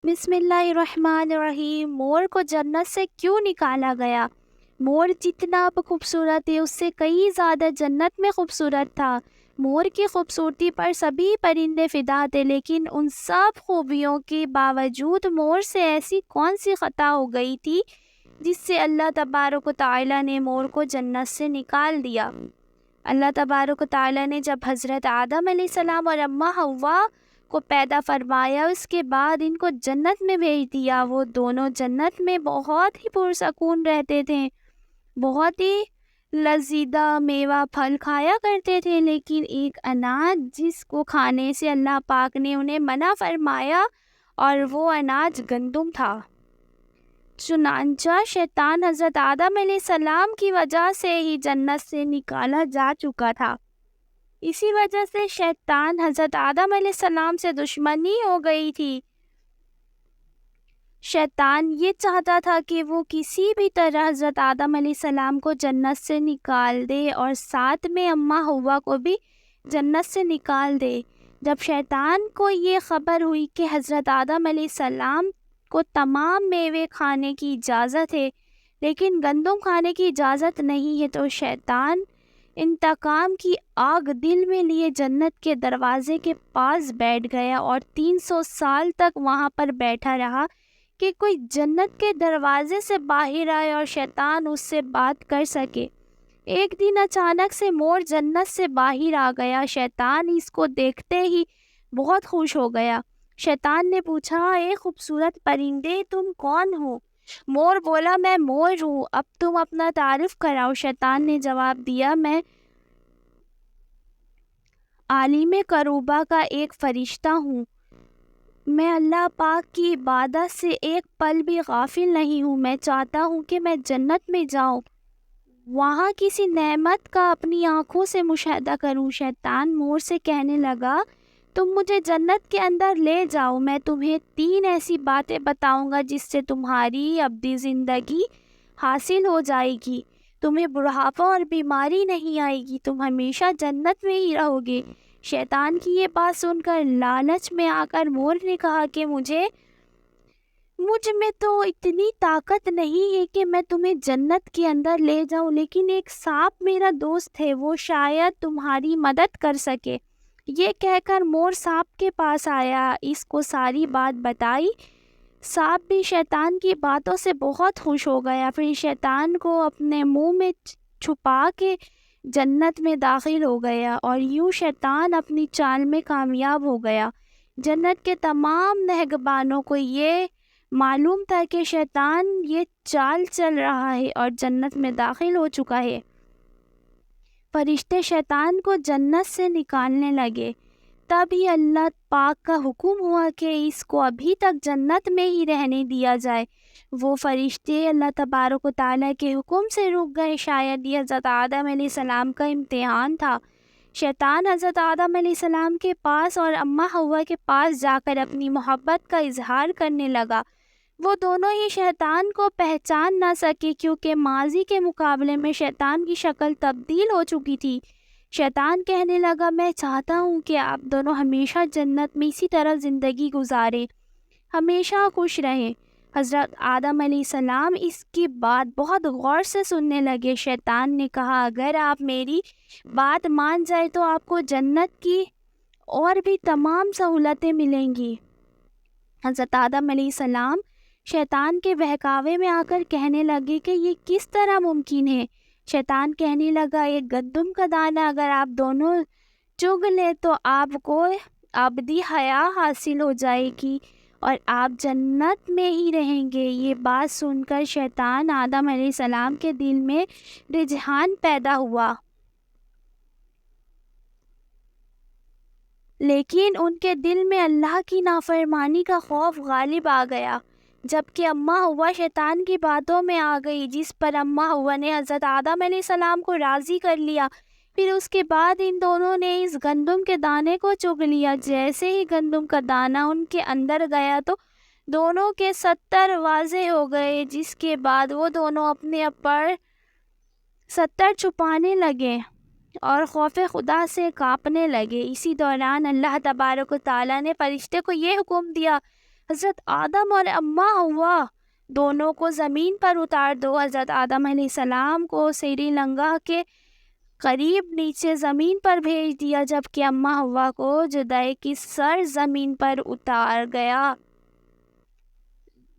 بسم اللہ الرحمن الرحیم۔ مور کو جنت سے کیوں نکالا گیا؟ مور جتنا اب خوبصورت ہے اس سے کئی زیادہ جنت میں خوبصورت تھا۔ مور کی خوبصورتی پر سبھی پرندے فدا تھے، لیکن ان سب خوبیوں کے باوجود مور سے ایسی کون سی خطا ہو گئی تھی جس سے اللہ تبارک و تعالیٰ نے مور کو جنت سے نکال دیا۔ اللہ تبارک و تعالیٰ نے جب حضرت آدم علیہ السلام اور اماں حوا کو پیدا فرمایا، اس کے بعد ان کو جنت میں بھیج دیا۔ وہ دونوں جنت میں بہت ہی پرسکون رہتے تھے، بہت ہی لذیذ میوہ پھل کھایا کرتے تھے، لیکن ایک اناج جس کو کھانے سے اللہ پاک نے انہیں منع فرمایا، اور وہ اناج گندم تھا۔ چنانچہ شیطان حضرت آدم علیہ السلام کی وجہ سے ہی جنت سے نکالا جا چکا تھا۔ اسی وجہ سے شیطان حضرت آدم علیہ السلام سے دشمنی ہو گئی تھی۔ شیطان یہ چاہتا تھا کہ وہ کسی بھی طرح حضرت آدم علیہ السلام کو جنت سے نکال دے اور ساتھ میں اماں حوا کو بھی جنت سے نکال دے۔ جب شیطان کو یہ خبر ہوئی کہ حضرت آدم علیہ السلام کو تمام میوے کھانے کی اجازت ہے لیکن گندم کھانے کی اجازت نہیں ہے، تو شیطان انتقام کی آگ دل میں لیے جنت کے دروازے کے پاس بیٹھ گیا اور 300 سال تک وہاں پر بیٹھا رہا کہ کوئی جنت کے دروازے سے باہر آئے اور شیطان اس سے بات کر سکے۔ ایک دن اچانک سے مور جنت سے باہر آ گیا۔ شیطان اس کو دیکھتے ہی بہت خوش ہو گیا۔ شیطان نے پوچھا، اے خوبصورت پرندے، تم کون ہو؟ مور بولا، میں مور ہوں، اب تم اپنا تعارف کراؤ۔ شیطان نے جواب دیا، میں عالم کروبا کا ایک فرشتہ ہوں، میں اللہ پاک کی عبادت سے ایک پل بھی غافل نہیں ہوں۔ میں چاہتا ہوں کہ میں جنت میں جاؤں، وہاں کسی نعمت کا اپنی آنکھوں سے مشاہدہ کروں۔ شیطان مور سے کہنے لگا، تم مجھے جنت کے اندر لے جاؤ، میں تمہیں 3 ایسی باتیں بتاؤں گا جس سے تمہاری ابدی زندگی حاصل ہو جائے گی، تمہیں بڑھاپا اور بیماری نہیں آئے گی، تم ہمیشہ جنت میں ہی رہو گے۔ شیطان کی یہ بات سن کر لالچ میں آ کر مور نے کہا کہ مجھ میں تو اتنی طاقت نہیں ہے کہ میں تمہیں جنت کے اندر لے جاؤں، لیکن ایک سانپ میرا دوست ہے، وہ شاید تمہاری مدد کر سکے۔ یہ کہہ کر مور سانپ کے پاس آیا، اس کو ساری بات بتائی۔ سانپ بھی شیطان کی باتوں سے بہت خوش ہو گیا، پھر شیطان کو اپنے منہ میں چھپا کے جنت میں داخل ہو گیا، اور یوں شیطان اپنی چال میں کامیاب ہو گیا۔ جنت کے تمام نگہبانوں کو یہ معلوم تھا کہ شیطان یہ چال چل رہا ہے اور جنت میں داخل ہو چکا ہے۔ فرشتے شیطان کو جنت سے نکالنے لگے، تب ہی اللہ پاک کا حکم ہوا کہ اس کو ابھی تک جنت میں ہی رہنے دیا جائے۔ وہ فرشتے اللہ تبارک و تعالیٰ کے حکم سے رک گئے۔ شاید یہ حضرت آدم علیہ السلام کا امتحان تھا۔ شیطان حضرت آدم علیہ السلام کے پاس اور اماں حوا کے پاس جا کر اپنی محبت کا اظہار کرنے لگا۔ وہ دونوں ہی شیطان کو پہچان نہ سکے، کیونکہ ماضی کے مقابلے میں شیطان کی شکل تبدیل ہو چکی تھی۔ شیطان کہنے لگا، میں چاہتا ہوں کہ آپ دونوں ہمیشہ جنت میں اسی طرح زندگی گزاریں، ہمیشہ خوش رہیں۔ حضرت آدم علیہ السلام اس کی بات بہت غور سے سننے لگے۔ شیطان نے کہا، اگر آپ میری بات مان جائے تو آپ کو جنت کی اور بھی تمام سہولتیں ملیں گی۔ حضرت آدم علیہ السلام شیطان کے بہکاوے میں آ کر کہنے لگے کہ یہ کس طرح ممکن ہے؟ شیطان کہنے لگا، ایک گندم کا دانہ اگر آپ دونوں چگ لیں تو آپ کو ابدی حیات حاصل ہو جائے گی اور آپ جنت میں ہی رہیں گے۔ یہ بات سن کر شیطان آدم علیہ السلام کے دل میں رجحان پیدا ہوا، لیکن ان کے دل میں اللہ کی نافرمانی کا خوف غالب آ گیا۔ جبکہ اماں حوا شیطان کی باتوں میں آ گئی، جس پر اماں حوا نے حضرت آدم علیہ السلام کو راضی کر لیا۔ پھر اس کے بعد ان دونوں نے اس گندم کے دانے کو چگ لیا۔ جیسے ہی گندم کا دانہ ان کے اندر گیا تو دونوں کے 70 واضح ہو گئے، جس کے بعد وہ دونوں اپنے پر 70 چھپانے لگے اور خوف خدا سے کانپنے لگے۔ اسی دوران اللہ تبارک و تعالیٰ نے فرشتے کو یہ حکم دیا، حضرت آدم اور اماں حوا دونوں کو زمین پر اتار دو۔ حضرت آدم علیہ السلام کو سری لنگا کے قریب نیچے زمین پر بھیج دیا، جبکہ اماں حوا کو جدائی کی سر زمین پر اتار گیا۔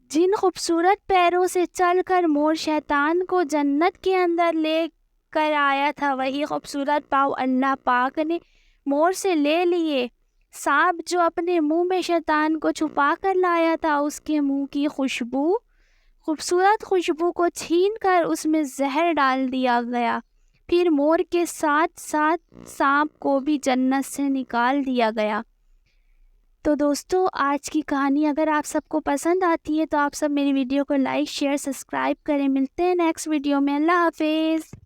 جن خوبصورت پیروں سے چل کر مور شیطان کو جنت کے اندر لے کر آیا تھا، وہی خوبصورت پاؤں اللہ پاک نے مور سے لے لیے۔ سانپ جو اپنے منہ میں شیطان کو چھپا کر لایا تھا، اس کے منہ کی خوبصورت خوشبو کو چھین کر اس میں زہر ڈال دیا گیا۔ پھر مور کے ساتھ ساتھ سانپ کو بھی جنت سے نکال دیا گیا۔ تو دوستو، آج کی کہانی اگر آپ سب کو پسند آتی ہے تو آپ سب میری ویڈیو کو لائک، شیئر، سبسکرائب کریں۔ ملتے ہیں نیکسٹ ویڈیو میں۔ اللہ حافظ۔